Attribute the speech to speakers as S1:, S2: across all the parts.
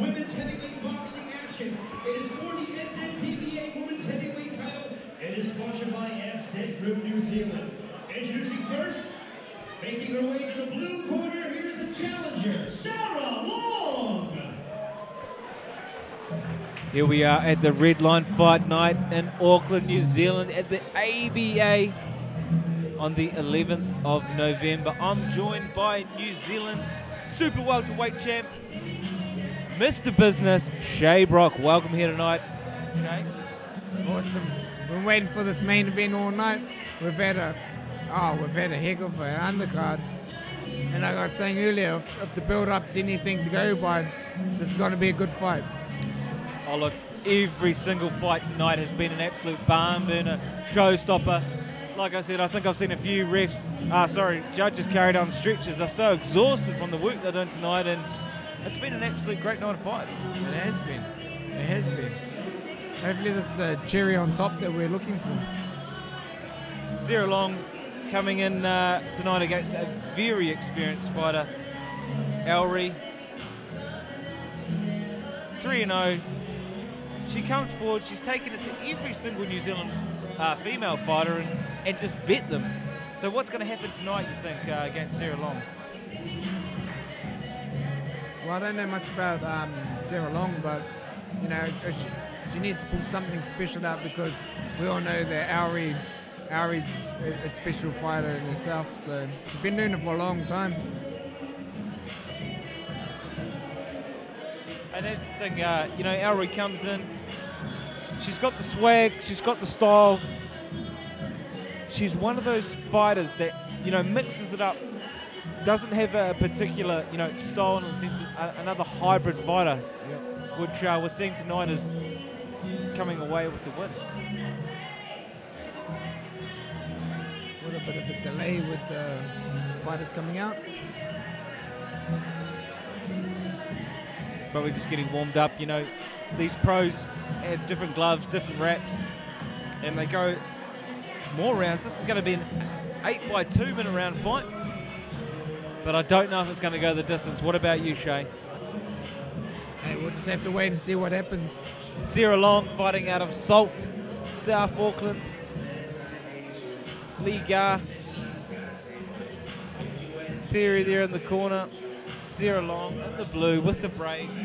S1: Women's heavyweight boxing action. It is for the NZPBA Women's Heavyweight title. It is sponsored by FZ Group New Zealand. Introducing first, making her way to the blue corner, here's the challenger, Sarah Long.
S2: Here we are at the Red Line Fight Night in Auckland, New Zealand at the ABA on the 11th of November. I'm joined by New Zealand Super Welterweight Champ, Mr. Business, Shay Brock. Welcome here tonight. Shay.
S3: Awesome. Been waiting for this main event all night. We've had a heck of an undercard. And like I was saying earlier, if the build-up's anything to go by, this is going to be a good fight.
S2: Oh look, every single fight tonight has been an absolute barn burner, showstopper. Like I said, I think I've seen a few judges carried on stretchers. Are so exhausted from the work they're doing tonight, and it's been an absolute great night of fights.
S3: It has been. It has been. Hopefully this is the cherry on top that we're looking for.
S2: Sarah Long coming in tonight against a very experienced fighter, Alrie. 3-0. She comes forward, she's taken it to every single New Zealand female fighter and just bet them. So what's going to happen tonight, you think, against Sarah Long?
S3: Well, I don't know much about Sarah Long, but you know, she needs to pull something special out, because we all know that Aurie's a special fighter in herself. So she's been doing it for a long time.
S2: And that's the thing, you know, Alrie comes in, she's got the swag, she's got the style. She's one of those fighters that, you know, mixes it up, doesn't have a particular, you know, style in the sense of another hybrid fighter, yep, which we're seeing tonight is coming away with the win.
S3: What a bit of a delay with the fighters coming out.
S2: Probably just getting warmed up. You know, these pros have different gloves, different wraps, and they go more rounds. This is going to be an 8x2 minute round fight, but I don't know if it's going to go the distance. What about you, Shay?
S3: Hey, we'll just have to wait and see what happens.
S2: Sarah Long fighting out of Salt, South Auckland. Lee Gar, Terry there in the corner. Sarah Long in the blue with the braids.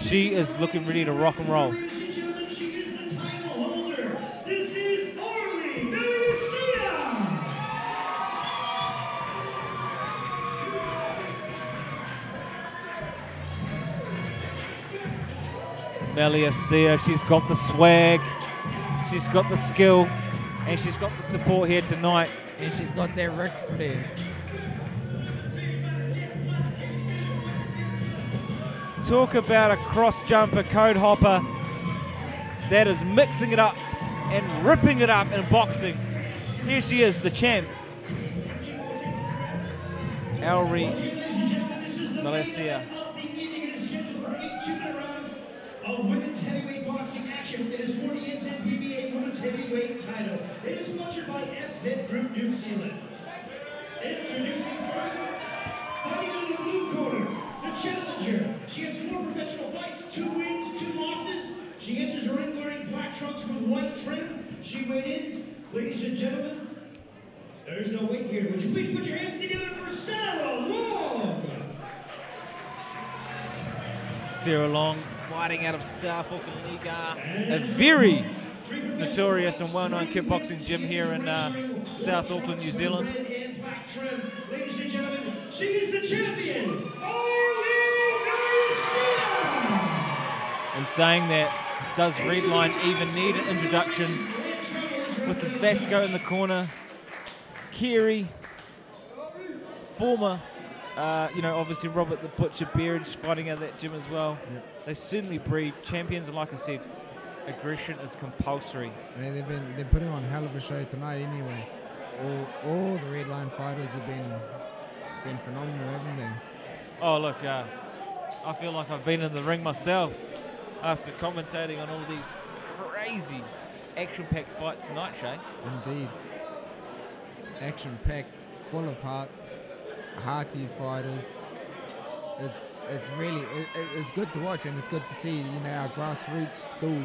S2: She is looking ready to rock and roll.
S1: Ladies and gentlemen, she is the title holder. This is Alrie Meleisea.
S2: Meleisea, she's got the swag, she's got the skill, and she's got the support here tonight.
S3: And she's got that Ric Flair.
S2: Talk about a cross jumper, code hopper that is mixing it up and ripping it up in boxing. Here she is, the champ, Alrie Meleisea.
S1: Of women's heavyweight boxing action. It is for the NZPBA Women's Heavyweight title. It is sponsored by FZ Group New Zealand. Introducing first, fighting out of the blue corner, the challenger. She has 4 professional fights, 2 wins, 2 losses. She enters her ring wearing black trunks with white trim. She weighed in. Ladies and gentlemen, there's no weight here. Would you please put your hands together for Sarah Long?
S2: Sarah Long fighting out of South Auckland League, a very notorious and well-known kickboxing gym here in South Auckland, New Zealand.
S1: Ladies and gentlemen, she is the champion, Alrie Meleisea.
S2: And saying that, does Redline even need an introduction? With the Vasco in the corner, Kerry, former, you know, obviously Robert the Butcher Beard fighting out of that gym as well. Yep. They certainly breed champions, and like I said, aggression is compulsory.
S3: Yeah, they're putting on a hell of a show tonight anyway. All the Red Line fighters have been phenomenal, haven't they?
S2: Oh look, I feel like I've been in the ring myself. after commentating on all these crazy action-packed fights tonight, Shay.
S3: Indeed. Action-packed, full of hearty fighters. It's really, it's good to watch, and it's good to see, you know, our grassroots still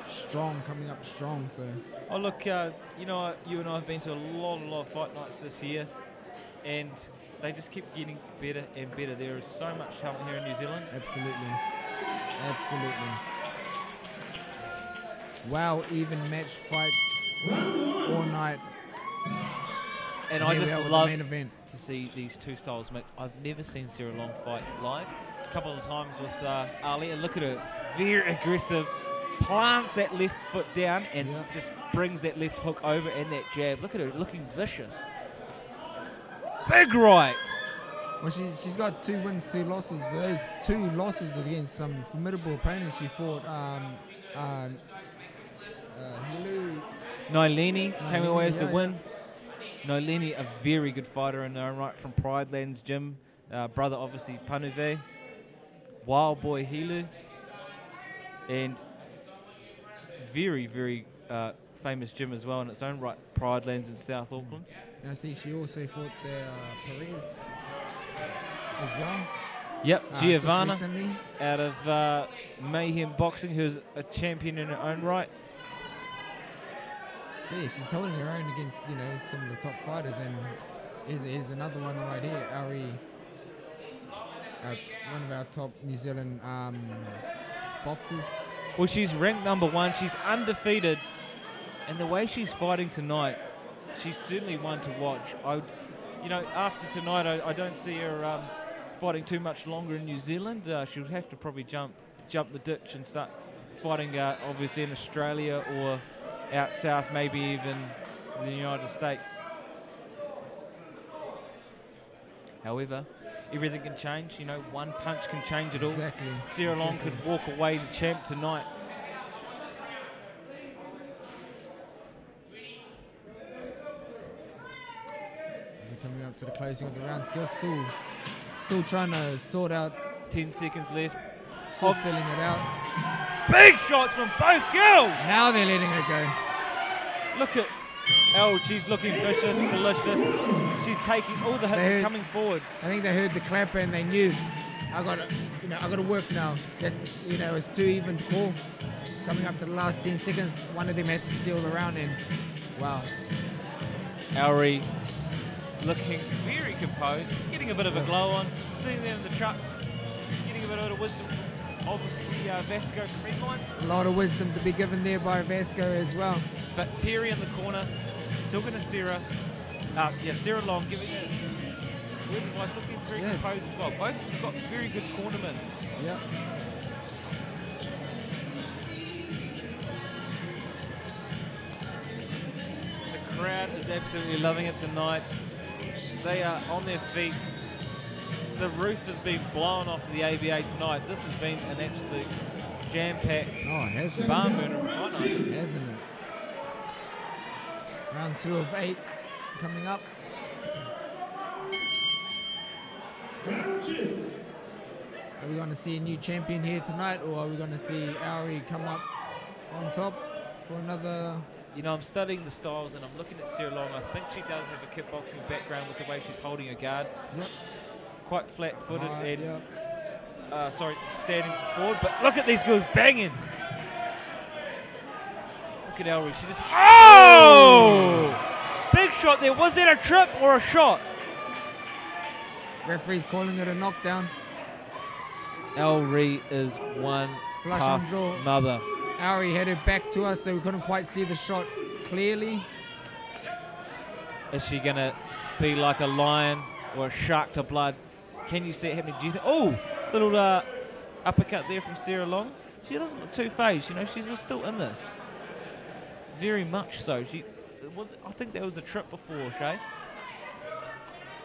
S3: strong, coming up strong. So.
S2: Oh look, you know, you and I have been to a lot of fight nights this year, and they just keep getting better and better. There is so much talent here in New Zealand.
S3: Absolutely. Wow, even match fights all night.
S2: And I just love
S3: main event.
S2: To see these two styles mix. I've never seen Sarah Long fight live. A couple of times with Ali, and look at her, very aggressive, plants that left foot down and just brings that left hook over and that jab. Look at her, looking vicious. Big right.
S3: Well, she's got 2 wins, 2 losses. Those 2 losses against some formidable opponents. She fought
S2: Nailini came away with the win. Nailini, a very good fighter in her own right from Pride Lands Gym. Brother, obviously, Panuve. Wild Boy Hilu. And very famous gym as well in its own right, Pride Lands in South Auckland.
S3: And I see she also fought the Perez as well.
S2: Yep, Giovanna out of Mayhem Boxing, who's a champion in her own right.
S3: So yeah, she's holding her own against, you know, some of the top fighters, and here's another one right here, Alrie, one of our top New Zealand boxers.
S2: Well, she's ranked #1. She's undefeated, and the way she's fighting tonight, she's certainly one to watch. You know, after tonight, I don't see her fighting too much longer in New Zealand. She'll have to probably jump the ditch and start fighting, obviously in Australia or out south, maybe even in the United States. However, everything can change. You know, one punch can change it all.
S3: Exactly.
S2: Sarah Long could walk away the champ tonight.
S3: We're coming up to the closing of the round. Still trying to sort out.
S2: 10 seconds left.
S3: Still filling it out.
S2: Big shots from both girls.
S3: Now they're letting her go.
S2: Look at Elle. She's looking vicious, delicious. She's taking all the hits and coming forward.
S3: I think they heard the clapper and they knew, I got to work now. That's, you know, it's too even to call. Coming up to the last 10 seconds, one of them had to steal the round, and wow.
S2: Alrie looking very composed, getting a bit of a glow on, sitting there in the trucks, getting a bit of wisdom from obviously Vasco from Redline.
S3: A lot of wisdom to be given there by Vasco as well.
S2: But Terry in the corner, talking to Sarah. Sarah Long giving her words of advice, looking very composed as well. Both have got very good cornermen.
S3: Yep.
S2: The crowd is absolutely loving it tonight. They are on their feet. The roof has been blown off the ABA tonight. This has been an absolute jam-packed barn burner,
S3: hasn't it? Round 2 of 8 coming up.
S1: Round 2.
S3: Are we going to see a new champion here tonight, or are we going to see Alrie come up on top for another?
S2: You know, I'm studying the styles and I'm looking at Sarah Long. I think she does have a kickboxing background with the way she's holding her guard.
S3: Yep.
S2: Quite flat-footed and standing forward. But look at these girls banging. Look at Alrie. She just... Oh! Big shot there. Was that a trip or a shot?
S3: Referee's calling it a knockdown.
S2: Alrie is one
S3: Flush
S2: tough
S3: on draw.
S2: mother.
S3: Alrie headed back to us, so we couldn't quite see the shot clearly.
S2: Is she going to be like a lion or a shark to blood? Can you see it happening? Do you think? Oh, little uppercut there from Sarah Long. She doesn't look too phased. You know, she's still in this. Very much so. I think that was a trip before, Shay.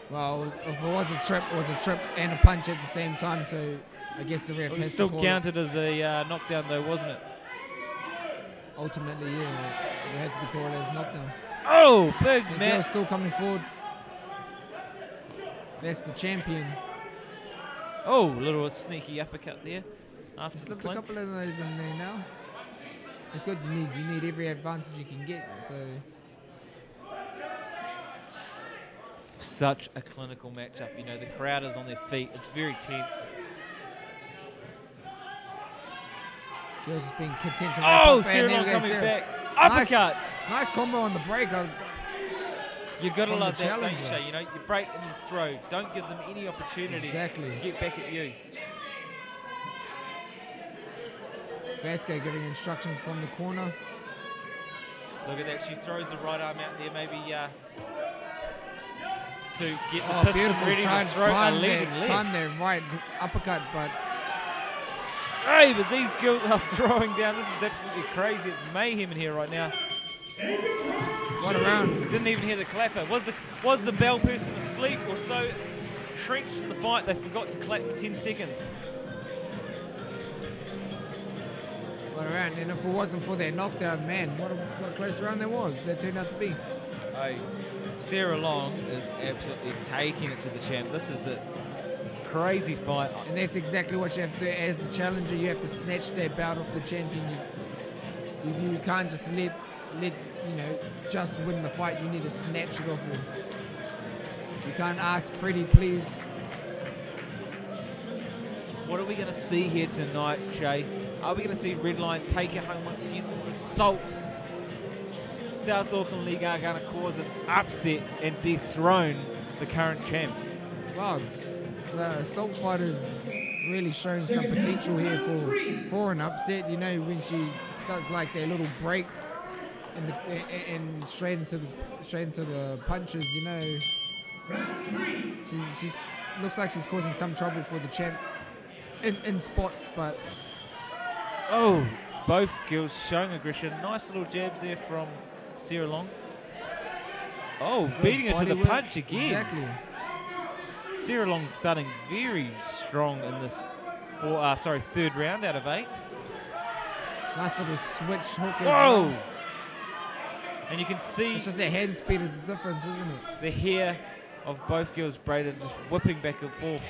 S3: Well, if it was a trip, it was a trip and a punch at the same time. So I guess the ref
S2: it was
S3: has
S2: still
S3: to call
S2: counted as a knockdown, though, wasn't it?
S3: Ultimately, yeah, it had to be called as knockdown.
S2: Oh, big
S3: The
S2: man!
S3: girl's still coming forward. That's the champion.
S2: Oh, little sneaky uppercut there. after the
S3: Slipped a
S2: clinch.
S3: couple of those in there now. It's good. You need every advantage you can get. So
S2: Such a clinical matchup. You know, the crowd is on their feet. It's very tense.
S3: girls has been content to
S2: Oh,
S3: wrap up, and there
S2: Sarah
S3: we go,
S2: coming
S3: Sarah.
S2: back.
S3: Nice-
S2: Uppercuts.
S3: Nice combo on the break.
S2: You've got to
S3: From the
S2: love that, don't you,
S3: challenger.
S2: Shay? You know, you break and you throw. Don't give them any opportunity
S3: Exactly.
S2: to get back at you.
S3: Vasco giving instructions from the corner.
S2: Look at that. She throws the right arm out there, maybe to get the
S3: Oh,
S2: pistol
S3: beautiful.
S2: ready to throw a
S3: Time
S2: leading
S3: there,
S2: leg.
S3: time there, right uppercut, but
S2: Hey, but these girls are throwing down. This is absolutely crazy. It's mayhem in here right now.
S3: what a round.
S2: Didn't even hear the clapper. Was the bell person asleep or so trenched in the fight they forgot to clap for 10 seconds?
S3: What a round. And if it wasn't for that knockdown, man, what a close round there was. That turned out to be.
S2: Hey, Sarah Long is absolutely taking it to the champ. This is a crazy fight.
S3: And that's exactly what you have to do as the challenger. You have to snatch that bout off the champion. You can't just let just win the fight. You need to snatch it off him. You can't ask pretty please.
S2: What are we going to see here tonight, Shay? Are we going to see Redline take it home once again or assault? South Auckland League are going to cause an upset and dethrone the current champ.
S3: Wow, the assault fighter's really showing some potential here for an upset. You know, when she does like that little break and straight into the punches, you know, she's looks like she's causing some trouble for the champ in spots, but
S2: Oh, both girls showing aggression. Nice little jabs there from Sarah Long. Oh, beating her to the
S3: body work.
S2: punch again.
S3: Exactly.
S2: Sarah Long starting very strong in this third round out of 8.
S3: Nice little switch hook. as
S2: Whoa!
S3: well.
S2: And you can see
S3: It's just that hand speed is the difference, isn't it?
S2: the hair of both girls braided, just whipping back and forth.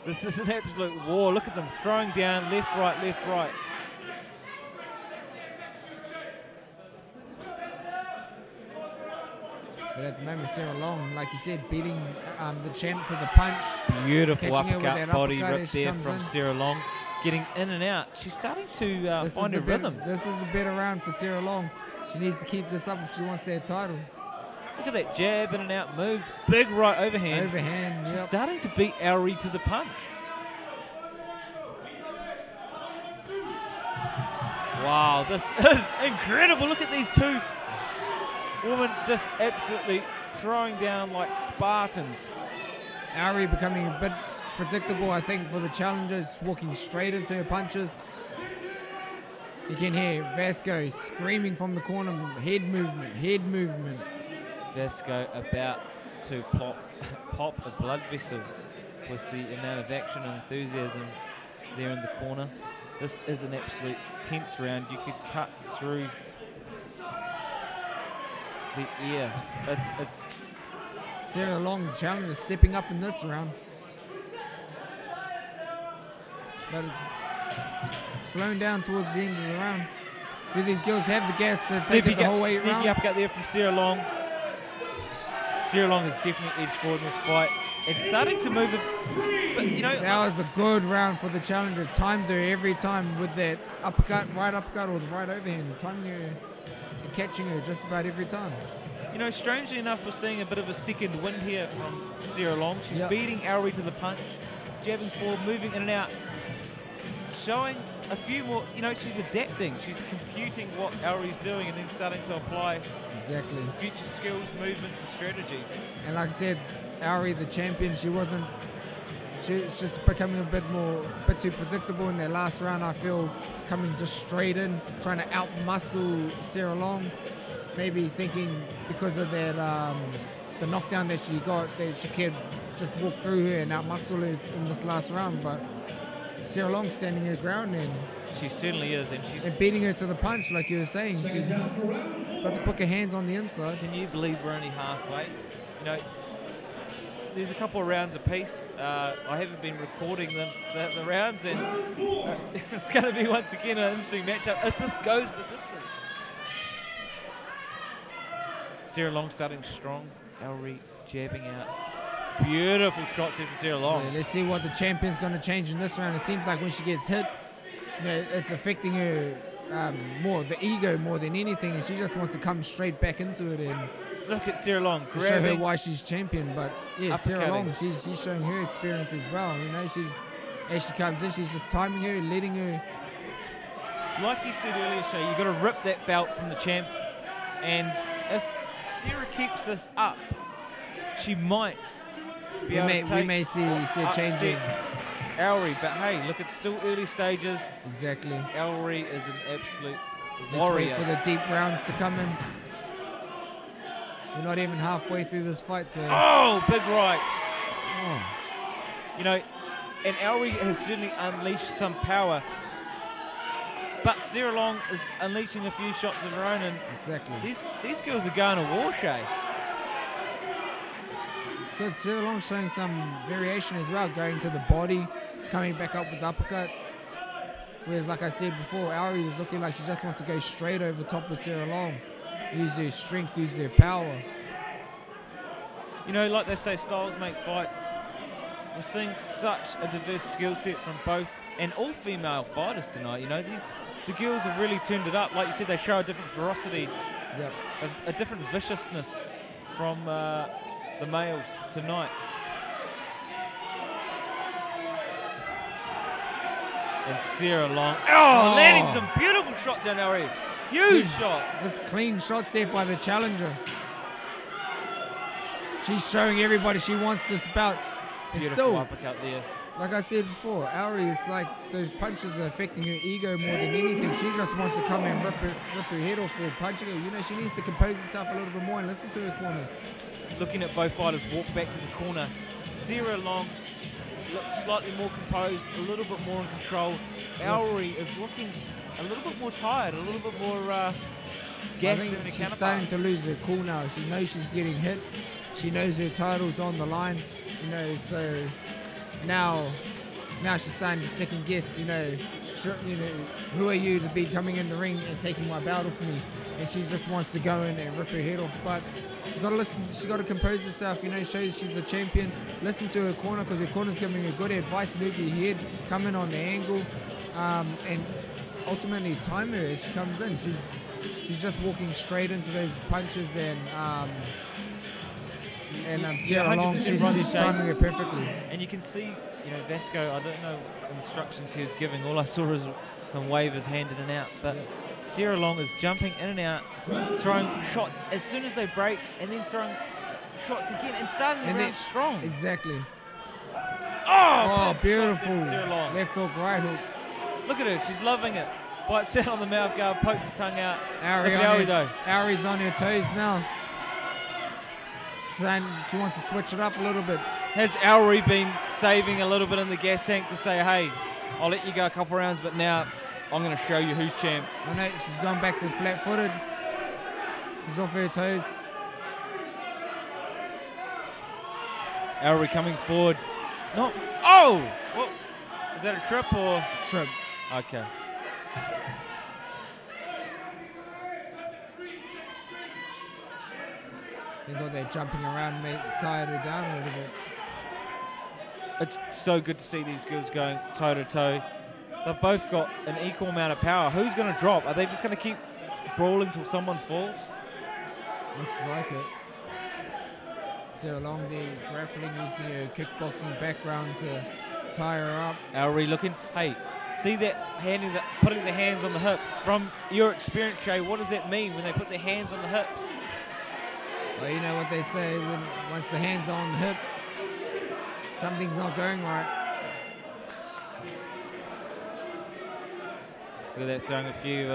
S2: This is an absolute war. Look at them throwing down left, right, left, right.
S3: But at the moment, Sarah Long, like you said, beating the champ to the punch.
S2: Beautiful
S3: Catching her with
S2: uppercut,
S3: that
S2: body
S3: uppercut
S2: rip
S3: as she
S2: there
S3: comes
S2: from
S3: in.
S2: Sarah Long. Getting in and out. She's starting to
S3: This
S2: find
S3: is
S2: her
S3: the
S2: rhythm.
S3: This is a better round for Sarah Long. She needs to keep this up if she wants that title.
S2: Look at that jab, in and out, moved. Big right overhand.
S3: Overhand,
S2: She's
S3: yep.
S2: starting to beat Alrie to the punch. Wow, this is incredible. Look at these two women just absolutely throwing down like Spartans.
S3: Alrie becoming a bit predictable, I think, for the challengers, walking straight into her punches. You can hear Vasco screaming from the corner, head movement, head movement.
S2: Vasco about to pop a blood vessel with the amount of action and enthusiasm there in the corner. This is an absolute tense round. You could cut through the ear. It's
S3: Sarah Long, the challenger, stepping up in this round. But it's slowing down towards the end of the round. Do these girls have the gas to take it the whole way
S2: sneaky
S3: around?
S2: uppercut there from Sarah Long. Sarah Long has definitely edged forward in this fight. It's starting to move, but you know,
S3: That was a good round for the challenger. Timed her every time with that uppercut, right uppercut, or the right overhand. Timing her and catching her just about every time.
S2: you know, strangely enough, we're seeing a bit of a second wind here from Sarah Long. She's
S3: Yep.
S2: beating Alrie to the punch, jabbing forward, moving in and out, showing a few more. You know, she's adapting. She's computing what Alrie's doing and then starting to apply
S3: Exactly.
S2: future skills, movements, and strategies.
S3: And like I said, Alrie, the champion, she's just becoming a bit too predictable in that last round. I feel coming just straight in, trying to out-muscle Sarah Long. Maybe thinking because of that, the knockdown that she got, that she could just walk through her and out-muscle her in this last round. But Sarah Long standing her ground and
S2: She certainly is, and she's.
S3: beating her to the punch, like you were saying. She's got to put her hands on the inside.
S2: Can you believe we're only halfway? You know, there's a couple of rounds apiece. I haven't been recording the rounds, and it's going to be once again an interesting matchup if this goes the distance. Sarah Long starting strong. Alrie jabbing out. Beautiful shot set from Sarah Long.
S3: Yeah, let's see what the champion's going to change in this round. It seems like when she gets hit, you know, it's affecting her more, the ego more than anything, and she just wants to come straight back into it and
S2: look at Sarah Long
S3: to show her why she's champion. But yeah, Sarah Long, she's showing her experience as well. You know, as she comes in, she's just timing her, letting her.
S2: Like you said earlier, Shay, you've got to rip that belt from the champ, and if Sarah keeps this up, she might be able to take,
S3: we may see a change in
S2: Alrie, but hey, look, it's still early stages.
S3: Exactly.
S2: Alrie is an absolute
S3: Let's
S2: warrior.
S3: wait for the deep rounds to come in. We're not even halfway through this fight, so.
S2: Oh, big right.
S3: Oh.
S2: You know, and Alrie has certainly unleashed some power, but Sarah Long is unleashing a few shots of her own, and
S3: exactly.
S2: These girls are going to war, Shay.
S3: So Sarah Long showing some variation as well, going to the body, coming back up with the uppercut. Whereas, like I said before, Alrie is looking like she just wants to go straight over the top of Sarah Long. Use their strength, use their power.
S2: You know, like they say, styles make fights. We're seeing such a diverse skill set from both and all female fighters tonight. You know, the girls have really turned it up. Like you said, they show a different ferocity,
S3: yep,
S2: a different viciousness from the males tonight. And Sarah Long, landing some beautiful shots on Alrie. Huge shots.
S3: Just clean shots there by the challenger. She's showing everybody she wants this bout. It's
S2: Beautiful
S3: still,
S2: uppercut there.
S3: like I said before, Alrie is like those punches are affecting her ego more than anything. She just wants to come and rip her head off for punching her. You know, she needs to compose herself a little bit more and listen to her corner.
S2: Looking at both fighters walk back to the corner. Sarah Long looks slightly more composed, a little bit more in control. Alrie is looking a little bit more tired, a little bit more gassed than the counterpart.
S3: She's starting to lose her cool now. She knows she's getting hit. She knows her title's on the line. You know, so now she's starting to second guess. You know, who are you to be coming in the ring and taking my belt off me? And she just wants to go in and rip her head off. But she's got to listen. She's got to compose herself. You know, show she's a champion. Listen to her corner because her corner's giving her good advice. Move your head, come in on the angle, and ultimately time her as she comes in. She's just walking straight into those punches and Sarah Long, she's timing it perfectly.
S2: And you can see, you know, Vasco, I don't know what instructions he was giving. All I saw was him wave his hand in and out. But Sarah Long is jumping in and out, throwing shots as soon as they break, and then throwing shots again and starting the round strong.
S3: Exactly.
S2: Oh,
S3: beautiful.
S2: Sarah Long.
S3: Left hook, right hook.
S2: Look at her, she's loving it. Bites out on the mouth guard, pokes the tongue out.
S3: Alrie
S2: though.
S3: Arie's on her toes now. And she wants to switch it up a little bit.
S2: Has Alrie been saving a little bit in the gas tank to say, hey, I'll let you go a couple rounds, but now I'm going to show you who's champ?
S3: I know, she's gone back to flat-footed. She's off her toes.
S2: Alrie coming forward. No. Oh! What? Was that a trip or?
S3: Trip.
S2: Okay.
S3: They got that jumping around, tired her down a little bit.
S2: It's so good to see these girls going toe-to-toe. They've both got an equal amount of power. Who's going to drop? Are they just going to keep brawling till someone falls?
S3: Looks like it. Sarah Long there grappling, using her kickboxing background to tie her up.
S2: Alrie looking. Hey, see that putting the hands on the hips. From your experience, Shay, what does that mean when they put their hands on the hips?
S3: Well, you know what they say, once the hands are on the hips, something's not going right.
S2: Look at that, throwing a few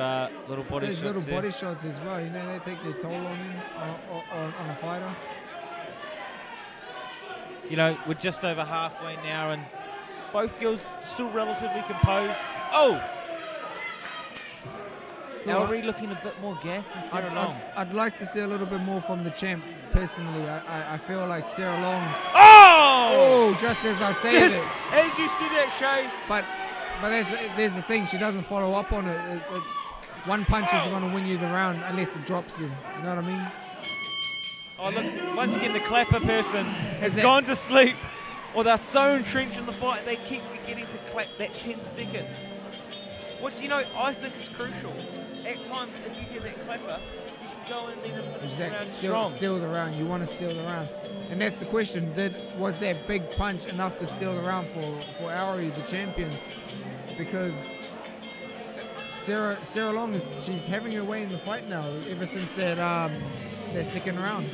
S2: little body shots.
S3: Little body shots as well. You know, they take their toll on him, on a fighter.
S2: You know, we're just over halfway now, and both girls still relatively composed. Oh! Alrie looking a bit more gassed than Sarah Long.
S3: I'd like to see a little bit more from the champ, personally. I feel like Sarah Long's...
S2: Oh! Oh!
S3: Oh, just as I say
S2: Just
S3: it.
S2: as you see that, Shay.
S3: But there's the thing. She doesn't follow up on it. One punch isn't going to win you the round unless it drops in. You know what I mean?
S2: Oh, look, once again, the clapper person has
S3: Is it-
S2: gone to sleep. Or they're so entrenched in the fight, they keep forgetting to clap that 10-second. Which, you know, I think is crucial. At times, if you hear that clapper, you can go in there and finish the round strong.
S3: Steal the round. You want to steal the round. And that's the question. Was that big punch enough to steal the round for Alrie, the champion? Because Sarah Long, she's having her way in the fight now, ever since that second round.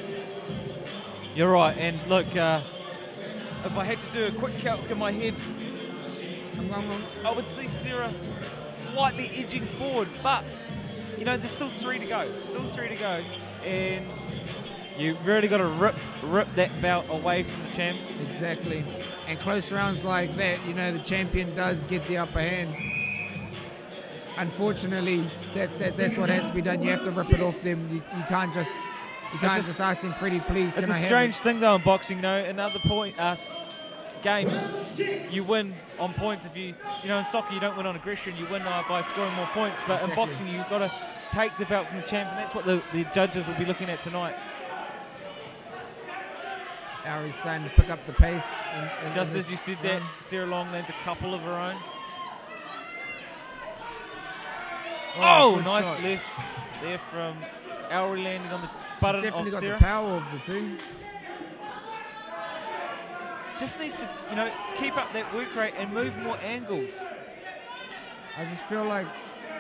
S2: You're right, and look, if I had to do a quick calc in my head, I would see Sarah slightly edging forward, but you know, there's still 3 to go. And you've really got to rip that belt away from the champ.
S3: Exactly. And close rounds like that, you know, the champion does get the upper hand. Unfortunately, that's what has to be done. You have to rip it off them. You can't just ask them, pretty please.
S2: It's a strange thing though in boxing, you know. Another point, games, you win on points. If you know, in soccer you don't win on aggression, you win by scoring more points. But in boxing you've got to take the belt from the champ, and that's what the judges will be looking at tonight.
S3: Aurie's starting to pick up the pace.
S2: Just as you said that, Sarah Long lands a couple of her own. Oh, nice
S3: shot.
S2: left there from Alrie, landing on the button
S3: She's definitely
S2: of
S3: got
S2: Sarah.
S3: the power of the two.
S2: Just needs to, you know, keep up that work rate and move more angles.
S3: I just feel like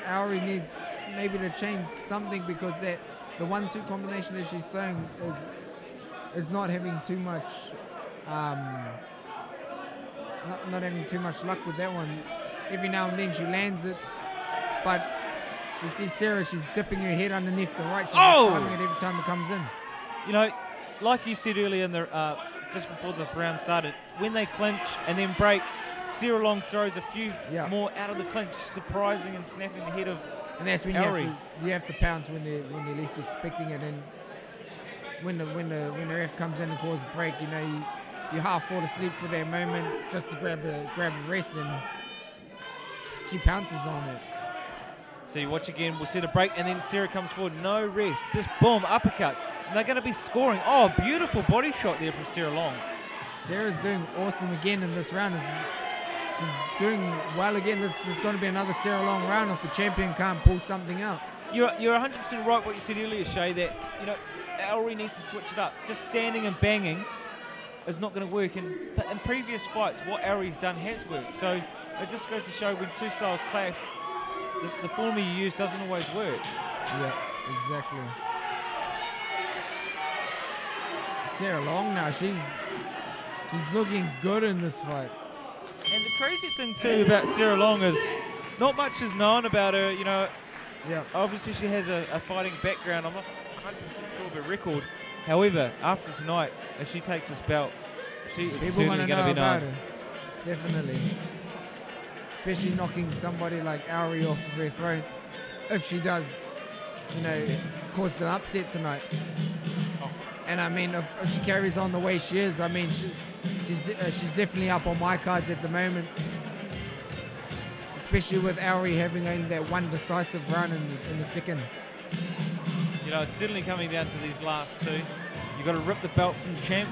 S3: Alrie needs maybe to change something, because the 1-2 combination that she's throwing is not having too much not having too much luck with that one. Every now and then she lands it, but you see Sarah, she's dipping her head underneath the right. She's just timing it every time it comes in.
S2: You know, like you said earlier in the just before the round started, when they clinch and then break, Sarah Long throws a few more out of the clinch, surprising and snapping the head of
S3: And that's when
S2: Alrie.
S3: you have to pounce when they're least expecting it. And when the ref comes in and calls a break, you know, you half fall asleep for that moment just to grab a rest, and she pounces on it.
S2: So you watch again, we'll see the break, and then Sarah comes forward, no rest, just boom, uppercuts, and they're going to be scoring. Oh, beautiful body shot there from Sarah Long.
S3: Sarah's doing awesome again in this round. She's doing well again. This is going to be another Sarah Long round if the champion can't pull something out.
S2: You're 100% right what you said earlier, Shay, that, you know, Alrie needs to switch it up. Just standing and banging is not going to work. But in previous fights, what Aurie's done has worked. So it just goes to show when two styles clash, the formula you use doesn't always work.
S3: Yeah, exactly. Sarah Long now, she's looking good in this fight.
S2: And the crazy thing too about Sarah Long is not much is known about her. You know, obviously she has a fighting background. I'm not 100% sure of her record. However, after tonight, if she takes this belt, she is certainly going to be known.
S3: Her. Definitely. Especially knocking somebody like Alrie off of her throne. If she does, you know, cause an upset tonight. And I mean, if she carries on the way she is, I mean, she's definitely up on my cards at the moment. Especially with Alrie having only that one decisive run in the second.
S2: You know, it's certainly coming down to these last two. You've got to rip the belt from the champ.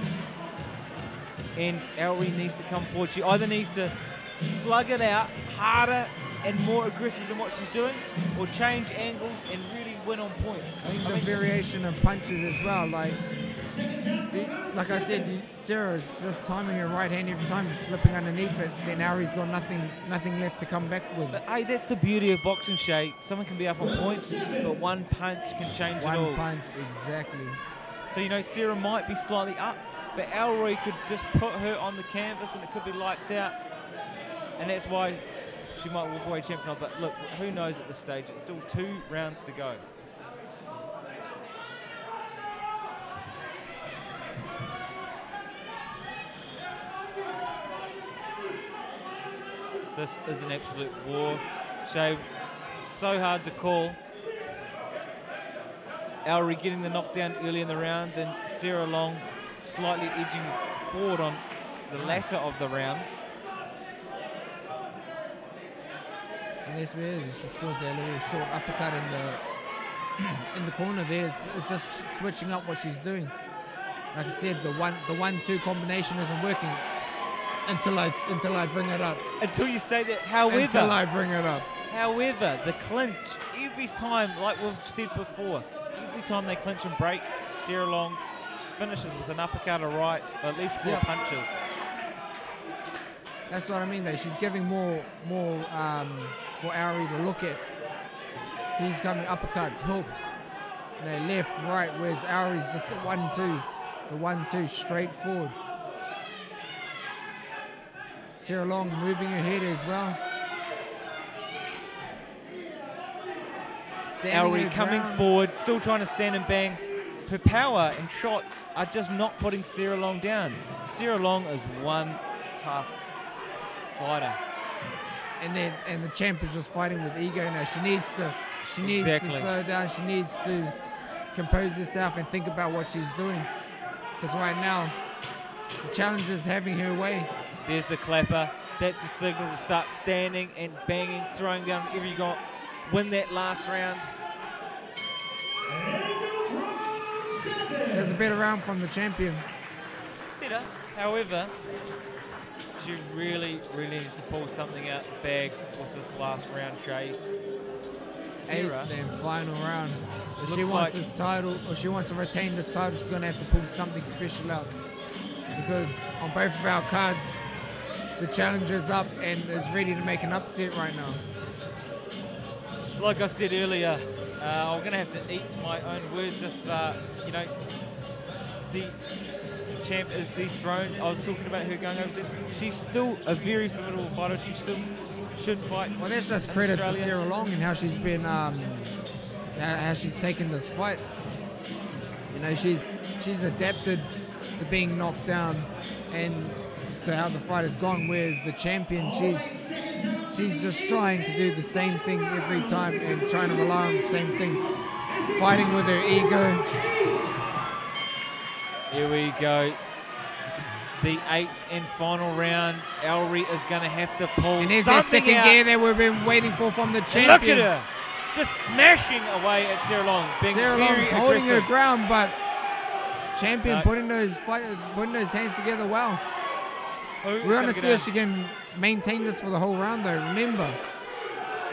S2: And Alrie needs to come forward. She either needs to slug it out harder and more aggressive than what she's doing, or change angles and really win on points.
S3: I think the variation of punches as well, like I said, Sarah's just timing her right hand every time, slipping underneath it, then Aurie's got nothing left to come back with.
S2: But hey, that's the beauty of boxing, Shay. Someone can be up on points, but one punch can change it all.
S3: One punch, exactly.
S2: So, you know, Sarah might be slightly up, but Alrie could just put her on the canvas and it could be lights out. And that's why she might walk away champion. But look, who knows at this stage? It's still 2 rounds to go. This is an absolute war. Shay, so hard to call. Alrie getting the knockdown early in the rounds, and Sarah Long slightly edging forward on the latter of the rounds.
S3: And that's where it is. She scores that little short uppercut in the corner there. It's just switching up what she's doing. Like I said, the 1-2 combination isn't working until I bring it up.
S2: Until you say that, however.
S3: Until I bring it up.
S2: However, the clinch, every time, like we've said before, every time they clinch and break, Sarah Long finishes with an uppercut or right, or at least 4 punches.
S3: That's what I mean though. She's giving more for Alrie to look at. She's coming uppercuts, hooks, left, right, whereas Aurie's just the 1-2. The 1-2 straight forward. Sarah Long moving her head as well.
S2: Alrie coming forward, still trying to stand and bang. Her power and shots are just not putting Sarah Long down. Sarah Long is one tough fighter.
S3: And the champ is just fighting with ego now. She needs to slow down. She needs to compose herself and think about what she's doing. Because right now, the challenger's having her way.
S2: There's the clapper. That's the signal to start standing and banging, throwing down whatever you got. Win that last round.
S3: There's a better round from the champion.
S2: Better. However, she really, really needs to pull something out the bag with this last round, Shay. Sarah.
S3: 8th and final round. If she wants this title, or she wants to retain this title, she's going to have to pull something special out. Because on both of our cards, the challenger's up and is ready to make an upset right now.
S2: Like I said earlier, I'm going to have to eat my own words if, you know, the champ is dethroned. I was talking about her going overseas. She's still a very formidable fighter. She still should fight.
S3: Well, that's just credit to Sarah Long and how she's been, how she's taken this fight. You know, she's adapted to being knocked down and to how the fight has gone. Whereas the champion, she's just trying to do the same thing every time and trying to rely on the same thing, fighting with her ego.
S2: Here we go. The 8th and final round. Alrie is going to have to pull
S3: and there's
S2: something
S3: that second
S2: out.
S3: gear that we've been waiting for from the champion.
S2: And look at her, just smashing away at Sarah Long, being
S3: Sarah
S2: very
S3: Long's holding
S2: aggressive.
S3: her ground, but champion putting those hands together well. We're going to see if she can maintain this for the whole round, though. Remember,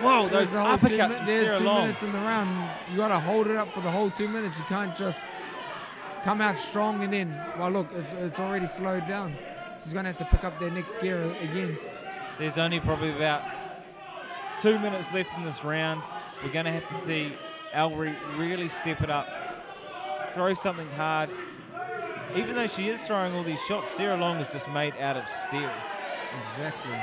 S2: whoa, those uppercuts from
S3: there's
S2: Sarah
S3: 2
S2: Long.
S3: minutes in the round. You got to hold it up for the whole 2 minutes. You can't just come out strong and then, well, look, it's already slowed down. She's going to have to pick up their next gear again.
S2: There's only probably about 2 minutes left in this round. We're going to have to see Alrie really step it up, throw something hard. Even though she is throwing all these shots, Sarah Long is just made out of steel.
S3: Exactly.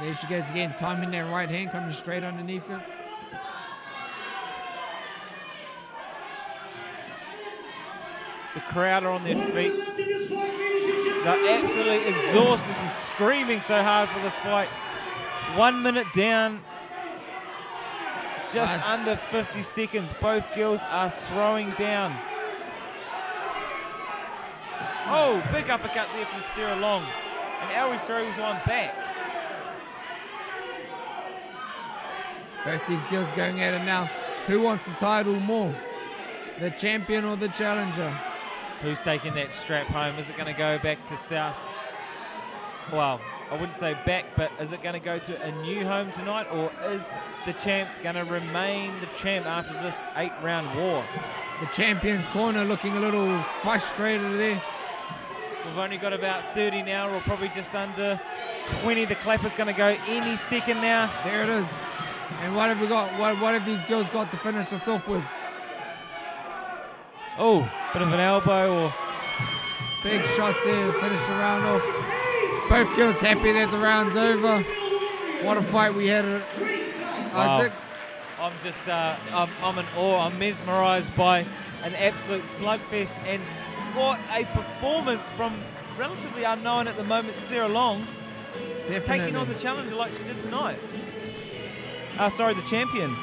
S3: There she goes again, timing that right hand, coming straight underneath her.
S2: The crowd are on their feet. They're absolutely exhausted from screaming so hard for this fight. 1 minute down, just under 50 seconds. Both girls are throwing down. Oh, big uppercut there from Sarah Long. And Alrie throws one back.
S3: Both these girls going at it now. Who wants the title more? The champion or the challenger?
S2: Who's taking that strap home? Is it going to go back to South? Well, I wouldn't say back, but is it going to go to a new home tonight, or is the champ going to remain the champ after this 8-round war?
S3: The champion's corner looking a little frustrated there.
S2: We've only got about 30 now, or probably just under 20. The clapper's going to go any second now.
S3: There it is. And what have we got? What have these girls got to finish us off with?
S2: Oh, bit of an elbow or
S3: big shots there to finish the round off. Both girls happy that the round's over. What a fight we had. Isaac.
S2: I'm just, I'm in awe. I'm mesmerised by an absolute slugfest, and what a performance from relatively unknown at the moment, Sarah Long.
S3: Definitely.
S2: Taking on the challenger like she did tonight. Sorry, the champion.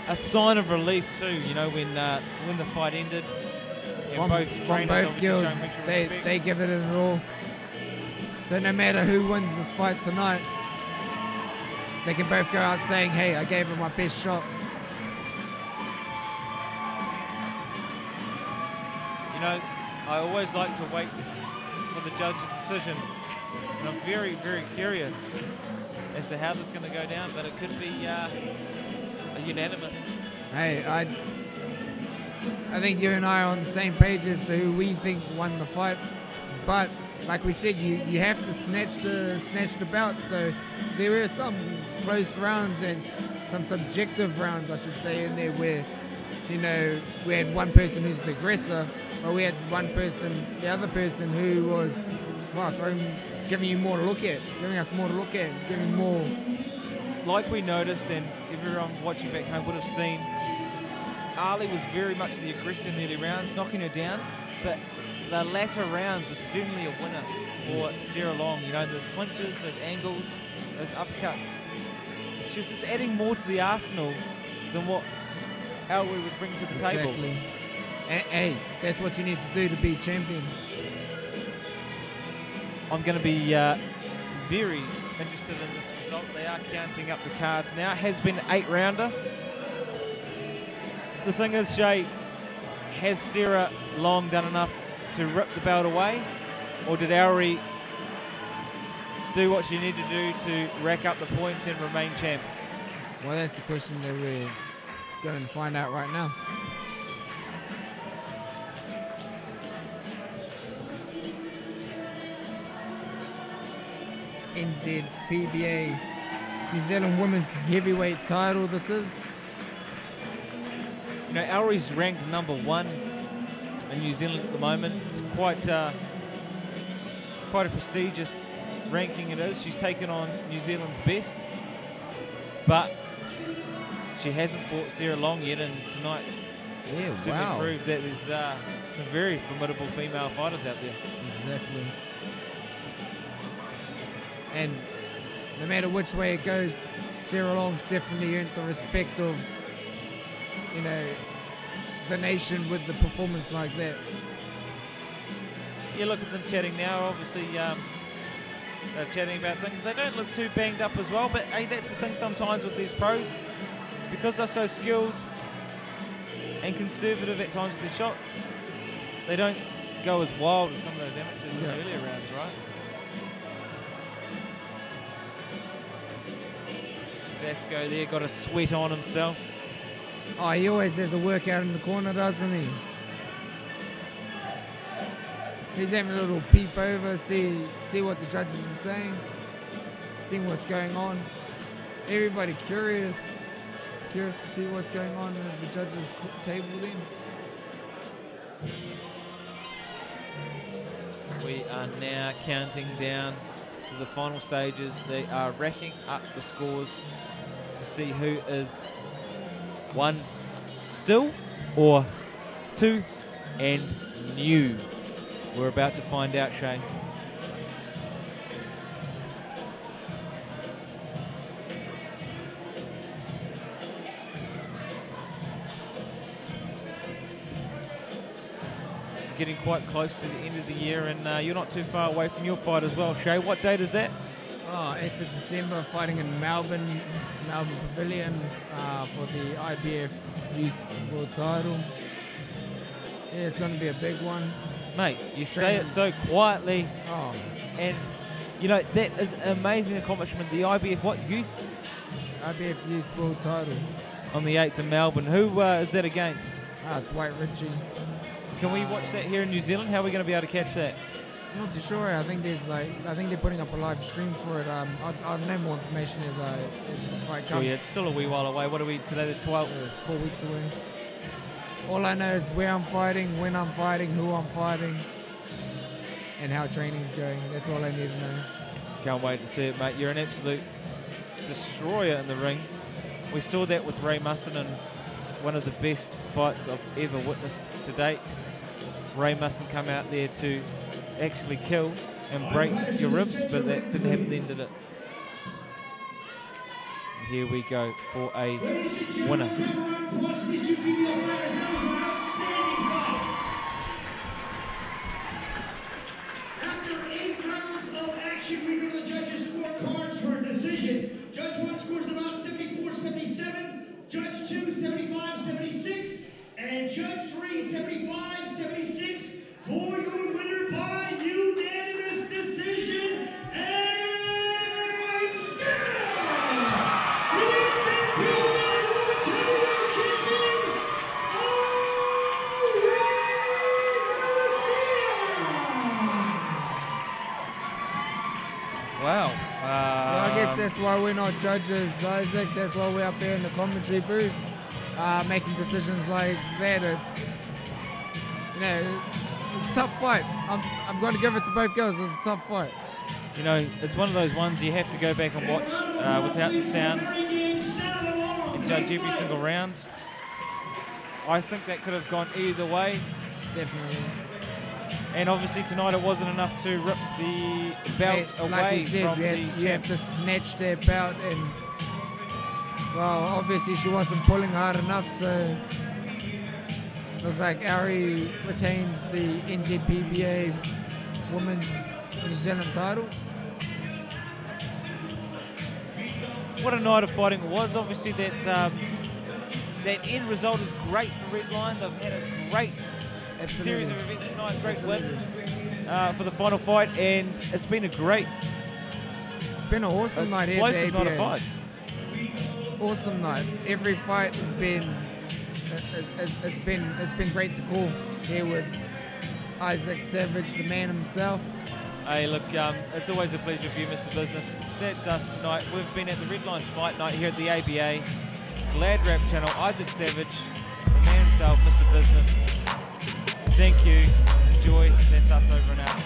S2: A sign of relief too, you know, when the fight ended. And both
S3: from
S2: trainers
S3: both
S2: obviously
S3: girls,
S2: showing mutual
S3: they
S2: respect.
S3: give it an all. So no matter who wins this fight tonight, they can both go out saying, hey, I gave it my best shot.
S2: You know, I always like to wait for the judge's decision. And I'm very, very curious as to how this is going to go down, but it could be a unanimous.
S3: Hey, I think you and I are on the same page as to who we think won the fight. But like we said, you have to snatch the bout. So there are some close rounds and some subjective rounds, I should say, in there where, you know, we had one person who's the aggressor, but we had one person, the other person who was, well, giving you more to look at, giving us more to look at, giving more.
S2: Like we noticed, and everyone watching back home would have seen, Alrie was very much the aggressor in the early rounds, knocking her down, but the latter rounds were certainly a winner for Sarah Long. You know, those clinches, those angles, those uppercuts. She was just adding more to the arsenal than what Alrie was bringing to the table.
S3: Exactly. Hey, that's what you need to do to be champion.
S2: I'm going to be very interested in this result. They are counting up the cards now. It has been an 8-rounder. The thing is, Jay, has Sarah Long done enough to rip the belt away, or did Alrie do what she needed to do to rack up the points and remain champ?
S3: Well, that's the question that we're going to find out right now. NZPBA New Zealand Women's Heavyweight title this is.
S2: You know, Alrie's ranked #1 in New Zealand at the moment. It's quite a prestigious ranking it is. She's taken on New Zealand's best, but she hasn't fought Sarah Long yet, and tonight certainly proved that there's some very formidable female fighters out there.
S3: Exactly. And no matter which way it goes, Sarah Long's definitely earned the respect of, you know, the nation with the performance like that.
S2: You look at them chatting now, obviously they're chatting about things. They don't look too banged up as well, but hey, that's the thing sometimes with these pros. Because they're so skilled and conservative at times with their shots, they don't go as wild as some of those amateurs in the earlier rounds, right? Vasco there got a sweat on himself.
S3: Oh, he always has a workout in the corner, doesn't he? He's having a little peep over, see what the judges are saying, seeing what's going on. Everybody curious to see what's going on at the judges' table then.
S2: We are now counting down to the final stages. They are racking up the scores to see who is 1 still or 2 and new. We're about to find out, Shane. Getting quite close to the end of the year, and you're not too far away from your fight as well, Shay. What date is that?
S3: 8th of December, fighting in Melbourne Pavilion for the IBF Youth World title. Yeah, it's going to be a big one.
S2: Mate, you say it so quietly.
S3: Oh.
S2: And, you know, that is an amazing accomplishment. The IBF what? Youth?
S3: IBF Youth World title.
S2: On the 8th in Melbourne. Who is that against?
S3: Dwight Ritchie.
S2: Can we watch that here in New Zealand? How are we going to be able to catch that?
S3: I'm not too sure. I think they're putting up a live stream for it. I'll know more information as the fight comes.
S2: Oh yeah, it's still a wee while away. What are we today? The 12th.
S3: It's 4 weeks away. All I know is where I'm fighting, when I'm fighting, who I'm fighting, and how training's going. That's all I need to know.
S2: Can't wait to see it, mate. You're an absolute destroyer in the ring. We saw that with Ray Musson in one of the best fights I've ever witnessed to date. Ray Musson come out there to actually kill and break your ribs, but that didn't happen then, did it? Here we go for a winner.
S3: Well, I guess that's why we're not judges, Isaac. That's why we're up there in the commentary booth, making decisions like that. It's, you know, it's a tough fight. I'm going to give it to both girls. It's a tough fight.
S2: You know, it's one of those ones you have to go back and watch without the sound and judge every single round. I think that could have gone either way.
S3: Definitely.
S2: And obviously tonight it wasn't enough to rip the belt away
S3: like we said,
S2: from the
S3: you have to snatch that belt, and well, obviously she wasn't pulling hard enough, so looks like Alrie retains the NZPBA Women's New Zealand title.
S2: What a night of fighting it was. Obviously that end result is great for Redline. They've had a great series of events tonight, great win for the final fight, and it's been an
S3: awesome night here at the
S2: explosive night of
S3: ABA.
S2: fights.
S3: Awesome night. Every fight has been it's been great to call here with Isaac Savage, the man himself.
S2: Hey, look, it's always a pleasure for you, Mr. Business. That's us tonight. We've been at the Redline Fight Night here at the ABA. GladrapChannel, Isaac Savage, the man himself, Mr. Business. Thank you. Enjoy. That's us over and out.